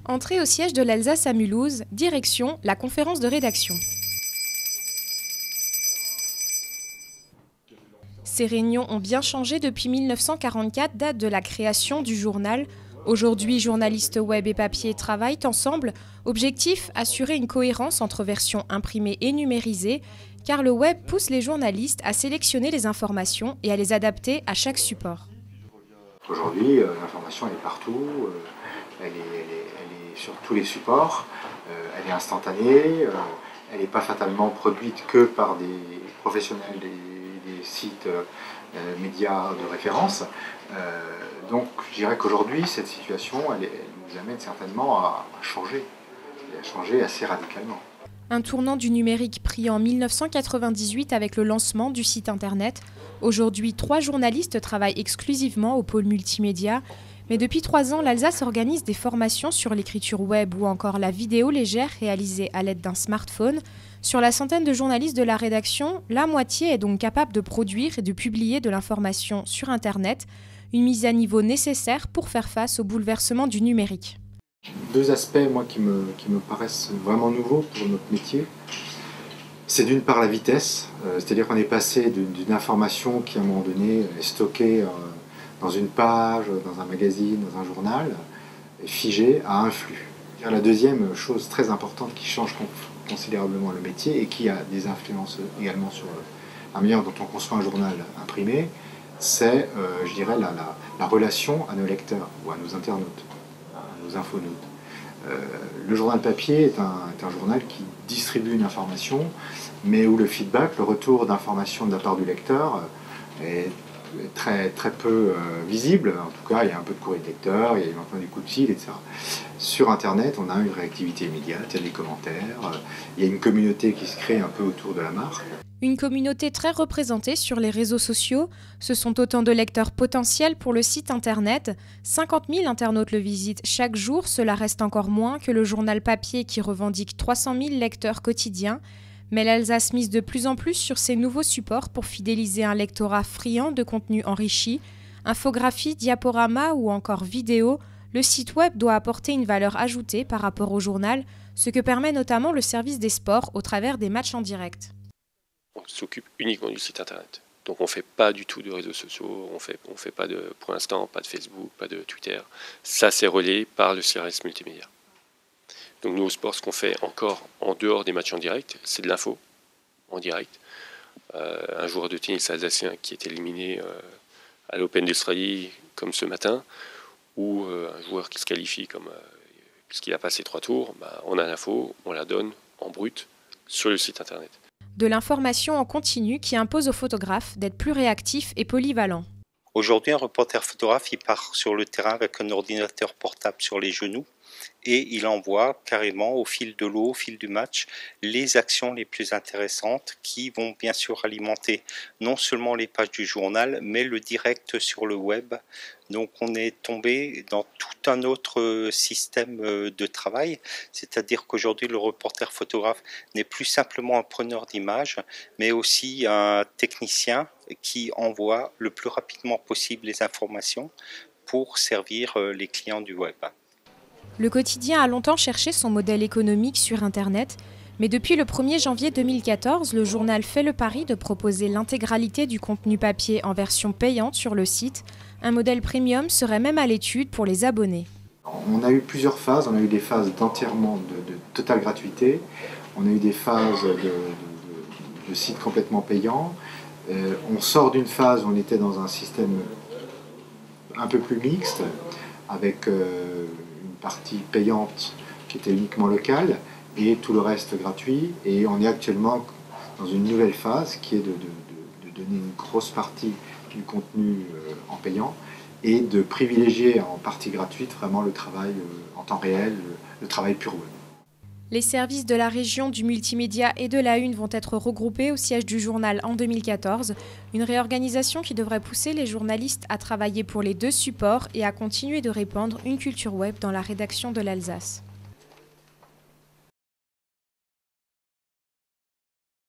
Entrée au siège de l'Alsace à Mulhouse, direction la conférence de rédaction. Ces réunions ont bien changé depuis 1944, date de la création du journal. Aujourd'hui, journalistes web et papier travaillent ensemble. Objectif, assurer une cohérence entre versions imprimées et numérisées, car le web pousse les journalistes à sélectionner les informations et à les adapter à chaque support. Aujourd'hui, l'information elle est partout, elle est sur tous les supports, elle est instantanée, elle n'est pas fatalement produite que par des professionnels des sites médias de référence. Donc je dirais qu'aujourd'hui, cette situation, elle nous amène certainement à changer, et à changer assez radicalement. Un tournant du numérique pris en 1998 avec le lancement du site internet. Aujourd'hui, 3 journalistes travaillent exclusivement au pôle multimédia. Mais depuis 3 ans, l'Alsace organise des formations sur l'écriture web ou encore la vidéo légère réalisée à l'aide d'un smartphone. Sur la centaine de journalistes de la rédaction, la moitié est donc capable de produire et de publier de l'information sur Internet, une mise à niveau nécessaire pour faire face au bouleversement du numérique. 2 aspects moi, qui me paraissent vraiment nouveaux pour notre métier. C'est d'une part la vitesse, c'est-à-dire qu'on est passé d'une information qui à un moment donné est stockée dans une page, dans un magazine, dans un journal, figée à un flux. La deuxième chose très importante qui change considérablement le métier et qui a des influences également sur la manière dont on conçoit un journal imprimé, c'est, je dirais, la relation à nos lecteurs ou à nos internautes, à nos infonautes. Le journal papier est un journal qui distribue une information, mais où le feedback, le retour d'information de la part du lecteur est très peu visible. En tout cas, il y a un peu de courrier de lecteur, il y a maintenant des coups de fil, etc. Sur Internet, on a une réactivité immédiate, il y a des commentaires, il y a une communauté qui se crée un peu autour de la marque. Une communauté très représentée sur les réseaux sociaux. Ce sont autant de lecteurs potentiels pour le site internet. 50 000 internautes le visitent chaque jour. Cela reste encore moins que le journal papier qui revendique 300 000 lecteurs quotidiens. Mais l'Alsace mise de plus en plus sur ces nouveaux supports pour fidéliser un lectorat friand de contenu enrichi. Infographie, diaporama ou encore vidéo, le site web doit apporter une valeur ajoutée par rapport au journal, ce que permet notamment le service des sports au travers des matchs en direct. On s'occupe uniquement du site internet. Donc on ne fait pas du tout de réseaux sociaux, on fait pas de, pour l'instant, pas de Facebook, pas de Twitter. Ça, c'est relayé par le CRS multimédia. Donc nous, au sport, ce qu'on fait encore en dehors des matchs en direct, c'est de l'info en direct. Un joueur de tennis alsacien qui est éliminé à l'Open d'Australie, comme ce matin, ou un joueur qui se qualifie puisqu'il a passé 3 tours, on a l'info, on la donne en brut sur le site internet. De l'information en continu qui impose aux photographes d'être plus réactifs et polyvalents. Aujourd'hui, un reporter photographe, il part sur le terrain avec un ordinateur portable sur les genoux et il envoie carrément au fil de l'eau, au fil du match, les actions les plus intéressantes qui vont bien sûr alimenter non seulement les pages du journal, mais le direct sur le web. Donc on est tombé dans tout un autre système de travail, c'est-à-dire qu'aujourd'hui le reporter photographe n'est plus simplement un preneur d'images, mais aussi un technicien qui envoie le plus rapidement possible les informations pour servir les clients du web. Le quotidien a longtemps cherché son modèle économique sur Internet, mais depuis le 1er janvier 2014, le journal fait le pari de proposer l'intégralité du contenu papier en version payante sur le site. Un modèle premium serait même à l'étude pour les abonnés. On a eu plusieurs phases, on a eu des phases d'entièrement de totale gratuité, on a eu des phases de sites complètement payants. On sort d'une phase où on était dans un système un peu plus mixte, avec une partie payante qui était uniquement locale et tout le reste gratuit. Et on est actuellement dans une nouvelle phase qui est de donner une grosse partie du contenu en payant et de privilégier en partie gratuite vraiment le travail en temps réel, le travail pur web. Les services de la région, du multimédia et de la Une vont être regroupés au siège du journal en 2014. Une réorganisation qui devrait pousser les journalistes à travailler pour les 2 supports et à continuer de répandre une culture web dans la rédaction de l'Alsace.